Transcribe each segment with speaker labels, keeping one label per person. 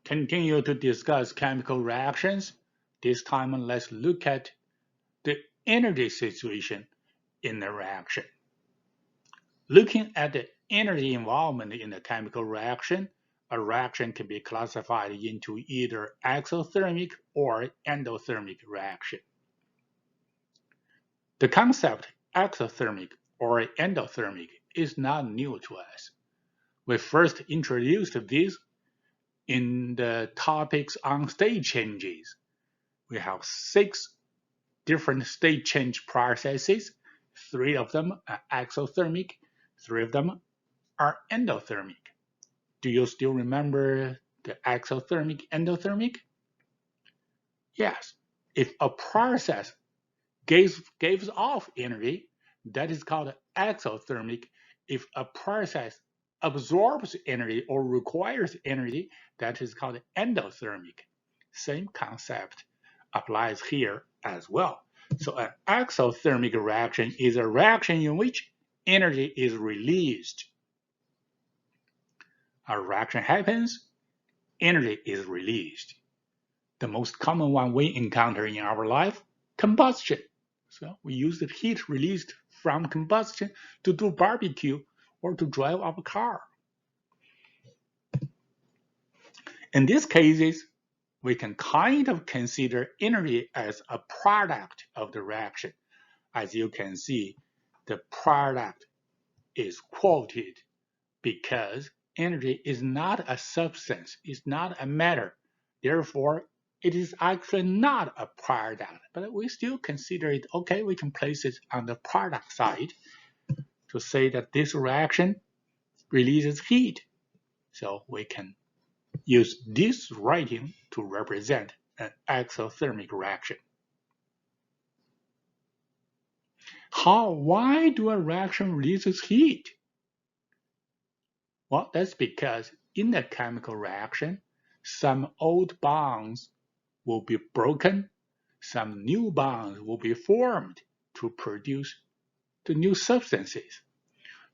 Speaker 1: continue to discuss chemical reactions. This time, let's look at the energy situation in the reaction. Looking at the energy involvement in a chemical reaction, a reaction can be classified into either exothermic or endothermic reaction. The concept exothermic or endothermic is not new to us. We first introduced this in the topics on state changes. We have 6 different state change processes. 3 of them are exothermic, 3 of them are endothermic. Do you still remember the exothermic, endothermic? Yes. If a process gives off energy, that is called exothermic. If a process absorbs energy or requires energy, that is called endothermic. Same concept applies here as well. So an exothermic reaction is a reaction in which energy is released. A reaction happens, energy is released. The most common one we encounter in our life, combustion. So we use the heat released from combustion to do barbecue or to drive our car. In these cases, we can kind of consider energy as a product of the reaction. As you can see, the product is quoted because energy is not a substance, it's not a matter. Therefore, it is actually not a product, but we still consider it okay. We can place it on the product side to say that this reaction releases heat. So we can use this writing to represent an exothermic reaction. Why do a reaction releases heat? Well, that's because in a chemical reaction, some old bonds will be broken, some new bonds will be formed to produce the new substances.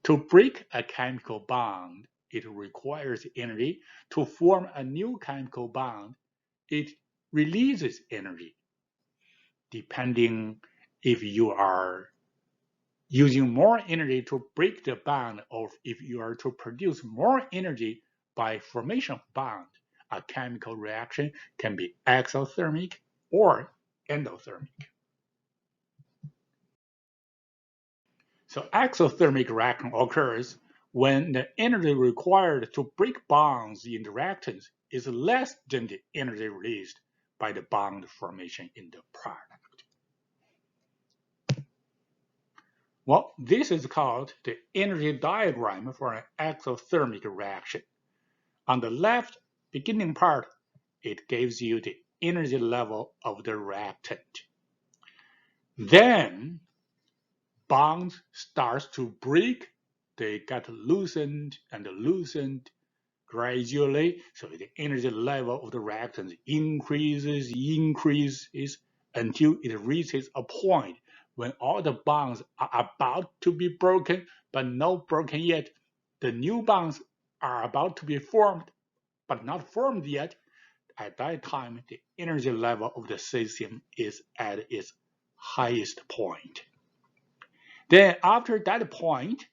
Speaker 1: To break a chemical bond, it requires energy. To form a new chemical bond, it releases energy. Depending if you are using more energy to break the bond or if you are to produce more energy by formation of bond, a chemical reaction can be exothermic or endothermic. So exothermic reaction occurs when the energy required to break bonds in the reactants is less than the energy released by the bond formation in the product. Well, this is called the energy diagram for an exothermic reaction. On the left beginning part, it gives you the energy level of the reactant. Then bonds starts to break. They get loosened and loosened gradually. So the energy level of the reactant increases until it reaches a point when all the bonds are about to be broken, but not broken yet. The new bonds are about to be formed, but not formed yet. At that time, the energy level of the system is at its highest point. Then after that point,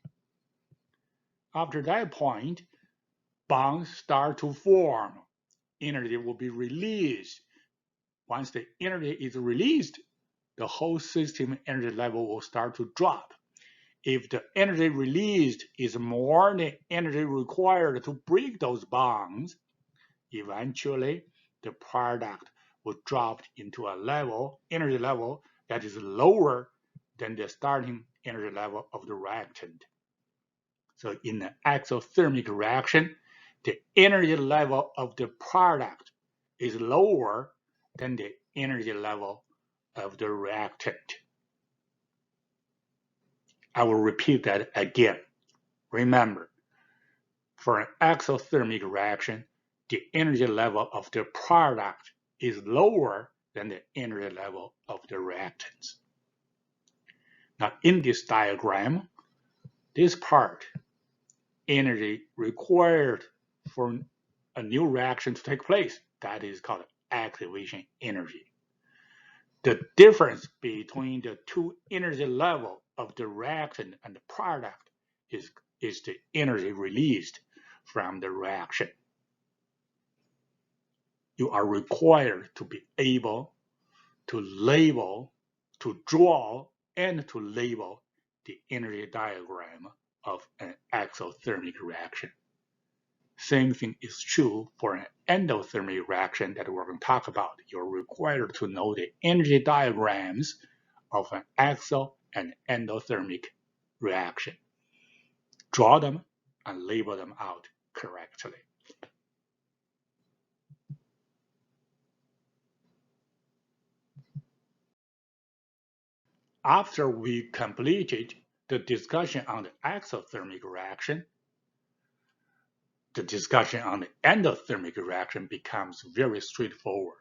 Speaker 1: bonds start to form. Energy will be released. Once the energy is released, the whole system energy level will start to drop. If the energy released is more than energy required to break those bonds, eventually the product will drop into a energy level that is lower than the starting energy level of the reactant. So in an exothermic reaction, the energy level of the product is lower than the energy level of the reactant. I will repeat that again. Remember, for an exothermic reaction, the energy level of the product is lower than the energy level of the reactants. Now, in this diagram, this part, energy required for a new reaction to take place. That is called activation energy. The difference between the two energy level of the reactant and the product is the energy released from the reaction. You are required to be able to label, to draw, and to label the energy diagram of an exothermic reaction. Same thing is true for an endothermic reaction that we're going to talk about. You're required to know the energy diagrams of an exo and endothermic reaction. Draw them and label them out correctly. After we completed the discussion on the exothermic reaction, the discussion on the endothermic reaction becomes very straightforward.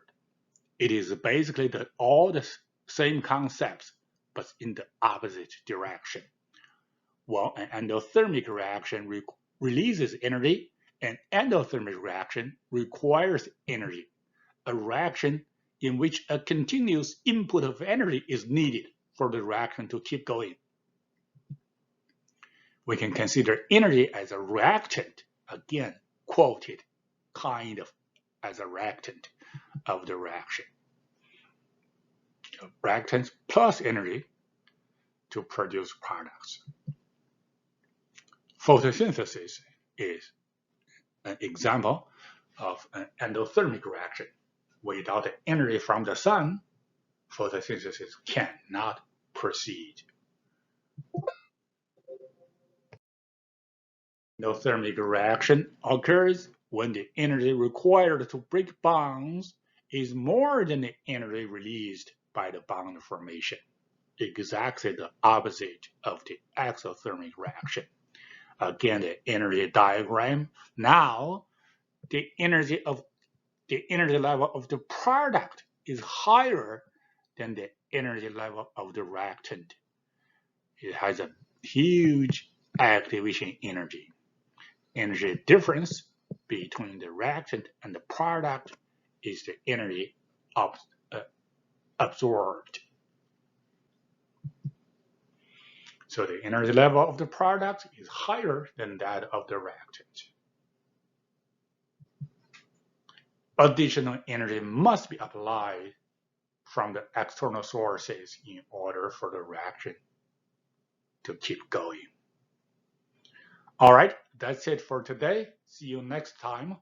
Speaker 1: It is basically all the same concepts, but in the opposite direction. While an endothermic reaction releases energy, an endothermic reaction requires energy, a reaction in which a continuous input of energy is needed for the reaction to keep going. We can consider energy as a reactant, again, quoted kind of as a reactant of the reaction. Reactants plus energy to produce products. Photosynthesis is an example of an endothermic reaction. Without the energy from the sun, photosynthesis cannot proceed. Endothermic reaction occurs when the energy required to break bonds is more than the energy released by the bond formation. Exactly the opposite of the exothermic reaction. Again, the energy diagram. Now, the energy level of the product is higher than the energy level of the reactant. It has a huge activation energy. Energy difference between the reactant and the product is the energy absorbed. So the energy level of the product is higher than that of the reactant. Additional energy must be applied from the external sources in order for the reaction to keep going. All right, that's it for today. See you next time.